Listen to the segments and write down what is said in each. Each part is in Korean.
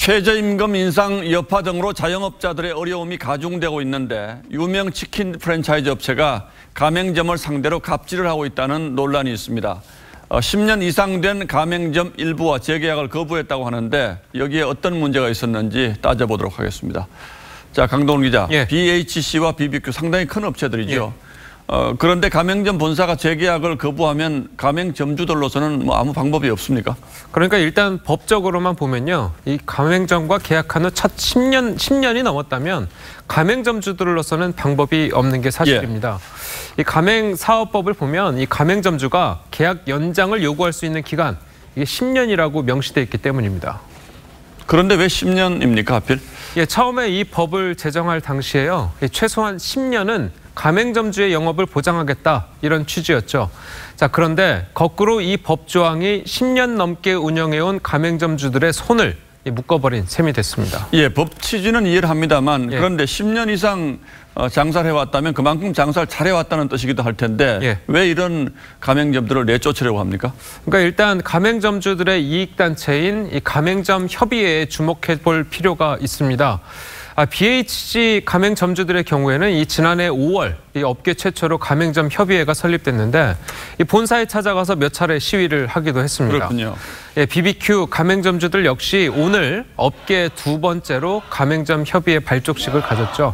최저임금 인상 여파 등으로 자영업자들의 어려움이 가중되고 있는데 유명 치킨 프랜차이즈 업체가 가맹점을 상대로 갑질을 하고 있다는 논란이 있습니다. 10년 이상 된 가맹점 일부와 재계약을 거부했다고 하는데 여기에 어떤 문제가 있었는지 따져보도록 하겠습니다. 자, 강동원 기자, 예. BHC와 BBQ 상당히 큰 업체들이죠. 그런데 가맹점 본사가 재계약을 거부하면 가맹점주들로서는 뭐 아무 방법이 없습니까? 그러니까 일단 법적으로만 보면요, 이 가맹점과 계약한 후 첫 10년이 넘었다면 가맹점주들로서는 방법이 없는 게 사실입니다. 이 가맹사업법을 보면 이 가맹점주가 계약 연장을 요구할 수 있는 기간, 이게 10년이라고 명시되어 있기 때문입니다. 그런데 왜 10년입니까, 하필? 예, 처음에 이 법을 제정할 당시에요, 최소한 10년은 가맹점주의 영업을 보장하겠다, 이런 취지였죠. 자, 그런데 거꾸로 이 법 조항이 10년 넘게 운영해온 가맹점주들의 손을 묶어버린 셈이 됐습니다. 예, 법 취지는 이해를 합니다만 그런데 10년 이상 장사를 해왔다면 그만큼 장사를 잘해왔다는 뜻이기도 할 텐데 왜 이런 가맹점들을 내쫓으려고 합니까? 그러니까 일단 가맹점주들의 이익단체인 이 가맹점 협의회에 주목해 볼 필요가 있습니다. BHC 가맹점주들의 경우에는 이 지난해 5월 이 업계 최초로 가맹점 협의회가 설립됐는데 이 본사에 찾아가서 몇 차례 시위를 하기도 했습니다. 그렇군요. 예, BBQ 가맹점주들 역시 오늘 업계 두 번째로 가맹점 협의회 발족식을 가졌죠.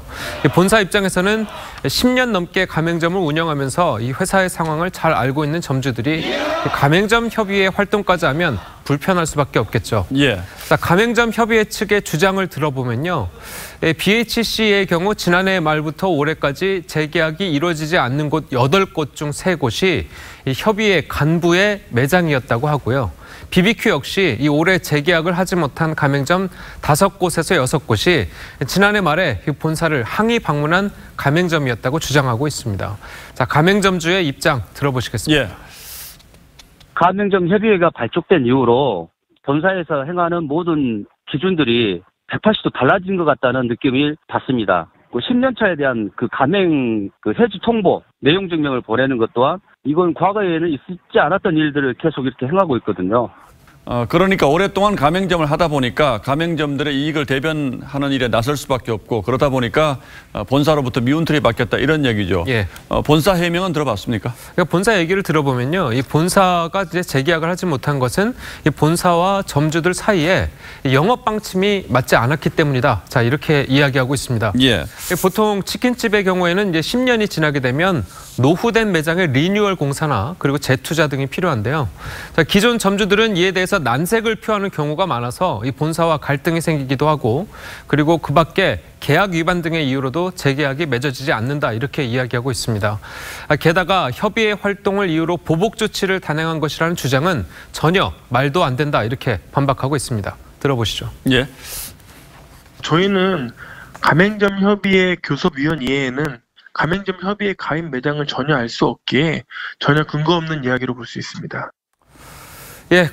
본사 입장에서는 10년 넘게 가맹점을 운영하면서 이 회사의 상황을 잘 알고 있는 점주들이 가맹점 협의회 활동까지 하면 불편할 수밖에 없겠죠. 자, 가맹점 협의회 측의 주장을 들어보면요, BHC의 경우 지난해 말부터 올해까지 재계약이 이루어지지 않는 곳 8곳 중 3곳이 이 협의회 간부의 매장이었다고 하고요. BBQ 역시 이 올해 재계약을 하지 못한 가맹점 5곳에서 6곳이 지난해 말에 본사를 항의 방문한 가맹점이었다고 주장하고 있습니다. 자, 가맹점주의 입장 들어보시겠습니다. 가맹점 협의회가 발족된 이후로 본사에서 행하는 모든 기준들이 180도 달라진 것 같다는 느낌을 받습니다. 10년 차에 대한 그 가맹 해지 통보 내용 증명을 보내는 것 또한 이건 과거에는 있지 않았던 일들을 계속 이렇게 행하고 있거든요. 그러니까 오랫동안 가맹점을 하다 보니까 가맹점들의 이익을 대변하는 일에 나설 수밖에 없고 그러다 보니까 본사로부터 미운털이 받겠다 이런 얘기죠. 본사 해명은 들어봤습니까? 그러니까 본사 얘기를 들어보면요, 이 본사가 이제 재계약을 하지 못한 것은 이 본사와 점주들 사이에 영업 방침이 맞지 않았기 때문이다. 자, 이렇게 이야기하고 있습니다. 보통 치킨집의 경우에는 이제 10년이 지나게 되면 노후된 매장의 리뉴얼 공사나 그리고 재투자 등이 필요한데요. 자, 기존 점주들은 이에 대해서 난색을 표하는 경우가 많아서 이 본사와 갈등이 생기기도 하고 그리고 그 밖에 계약 위반 등의 이유로도 재계약이 맺어지지 않는다 이렇게 이야기하고 있습니다. 게다가 협의회 활동을 이유로 보복 조치를 단행한 것이라는 주장은 전혀 말도 안 된다 이렇게 반박하고 있습니다. 들어보시죠. 저희는 가맹점 협의회 교섭위원 이해에는 가맹점 협의회 가입 매장을 전혀 알 수 없기에 전혀 근거 없는 이야기로 볼 수 있습니다.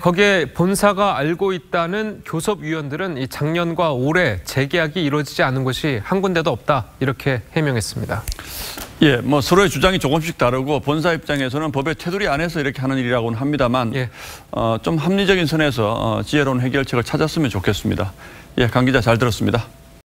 거기에 본사가 알고 있다는 교섭위원들은 이 작년과 올해 재계약이 이루어지지 않은 곳이 한 군데도 없다 이렇게 해명했습니다. 뭐 서로의 주장이 조금씩 다르고 본사 입장에서는 법의 테두리 안에서 이렇게 하는 일이라고는 합니다만 좀 합리적인 선에서 지혜로운 해결책을 찾았으면 좋겠습니다. 강 기자 잘 들었습니다.